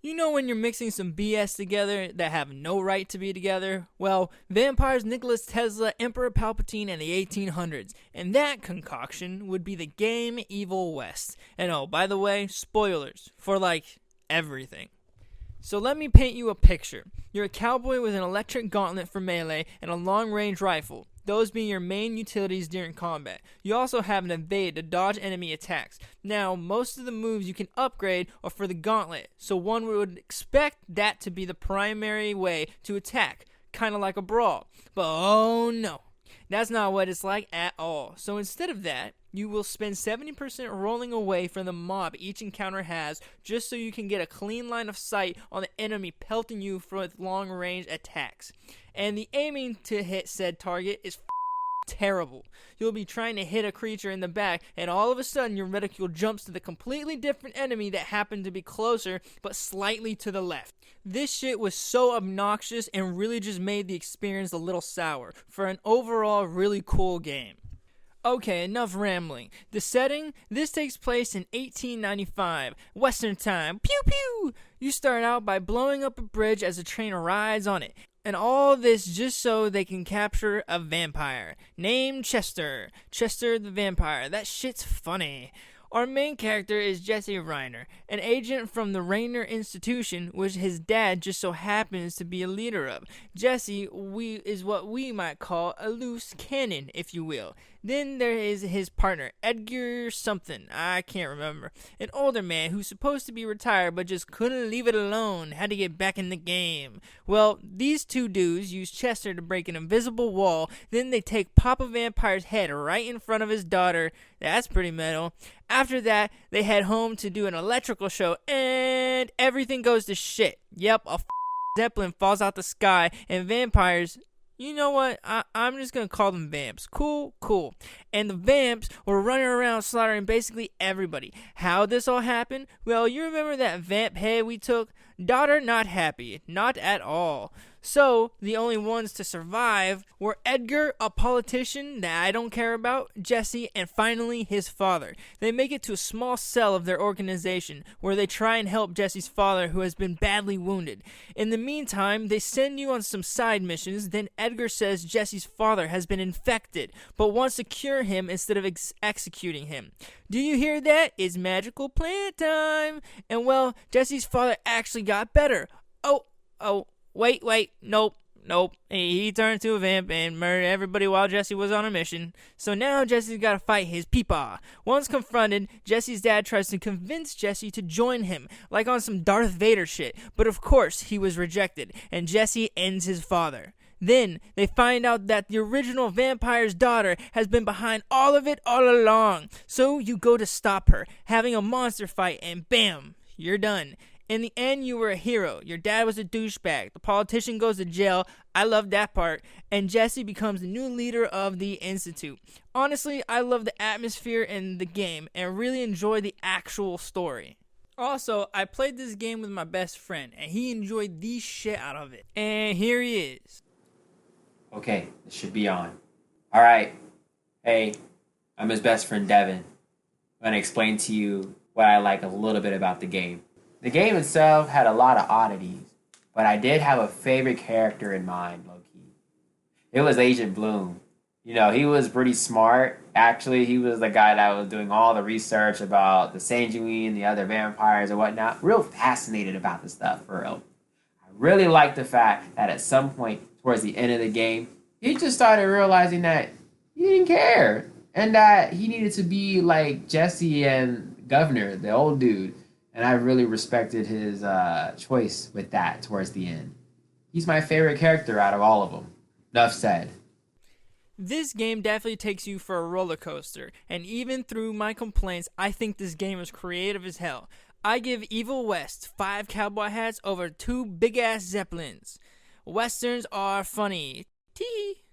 You know when you're mixing some BS together that have no right to be together? Well, vampires Nikola Tesla, Emperor Palpatine, and the 1800s. And that concoction would be the game Evil West. And oh, by the way, spoilers for like everything. So let me paint you a picture. You're a cowboy with an electric gauntlet for melee and a long-range rifle, those being your main utilities during combat. You also have an evade to dodge enemy attacks. Now, most of the moves you can upgrade are for the gauntlet, so one would expect that to be the primary way to attack, kind of like a brawl. But oh no, that's not what it's like at all. So instead of that, you will spend 70% rolling away from the mob each encounter has, just so you can get a clean line of sight on the enemy pelting you with long-range attacks. And the aiming to hit said target is terrible. You'll be trying to hit a creature in the back, and all of a sudden your reticule jumps to the completely different enemy that happened to be closer, but slightly to the left. This shit was so obnoxious and really just made the experience a little sour for an overall really cool game. Okay, enough rambling. The setting, this takes place in 1895, Western time. Pew pew! You start out by blowing up a bridge as a train rides on it. And all this just so they can capture a vampire named Chester. Chester the vampire. That shit's funny. Our main character is Jesse Reiner, an agent from the Rainer Institution, which his dad just so happens to be a leader of. Jesse is what we might call a loose cannon, if you will. Then there is his partner, Edgar something, I can't remember. An older man who's supposed to be retired but just couldn't leave it alone, had to get back in the game. Well, these two dudes use Chester to break an invisible wall, then they take Papa Vampire's head right in front of his daughter. That's pretty metal. After that, they head home to do an electrical show, and everything goes to shit. Yep, a Zeppelin falls out the sky, and vampires... You know what? I'm just going to call them vamps. Cool. And the vamps were running around slaughtering basically everybody. How this all happened? Well, you remember that vamp head we took? Daughter not happy. Not at all. So, the only ones to survive were Edgar, a politician that I don't care about, Jesse, and finally his father. They make it to a small cell of their organization where they try and help Jesse's father who has been badly wounded. In the meantime, they send you on some side missions, then Edgar says Jesse's father has been infected, but wants to cure him instead of executing him. Do you hear that? It's magical plant time! And well, Jesse's father actually got better. Wait, nope. He turned to a vamp and murdered everybody while Jesse was on a mission. So now Jesse's gotta fight his peepaw. Once confronted, Jesse's dad tries to convince Jesse to join him, like on some Darth Vader shit. But of course, he was rejected, and Jesse ends his father. Then, they find out that the original vampire's daughter has been behind all of it all along. So you go to stop her, having a monster fight, and bam, you're done. In the end, you were a hero. Your dad was a douchebag. The politician goes to jail. I love that part. And Jesse becomes the new leader of the Institute. Honestly, I love the atmosphere in the game and really enjoy the actual story. Also, I played this game with my best friend, and he enjoyed the shit out of it. And here he is. Okay, this should be on. Alright. Hey, I'm his best friend Devin. I'm going to explain to you what I like a little bit about the game. The game itself had a lot of oddities, but I did have a favorite character in mind, low-key. It was Agent Bloom. You know, he was pretty smart. Actually, he was the guy that was doing all the research about the Sanguine, the other vampires and whatnot. Real fascinated about this stuff, for real. I really liked the fact that at some point towards the end of the game, he just started realizing that he didn't care. And that he needed to be like Jesse and Governor, the old dude. And I really respected his choice with that towards the end. He's my favorite character out of all of them. Enough said. This game definitely takes you for a roller coaster, and even through my complaints, I think this game is creative as hell. I give Evil West 5 cowboy hats over 2 big-ass Zeppelins. Westerns are funny. Tee.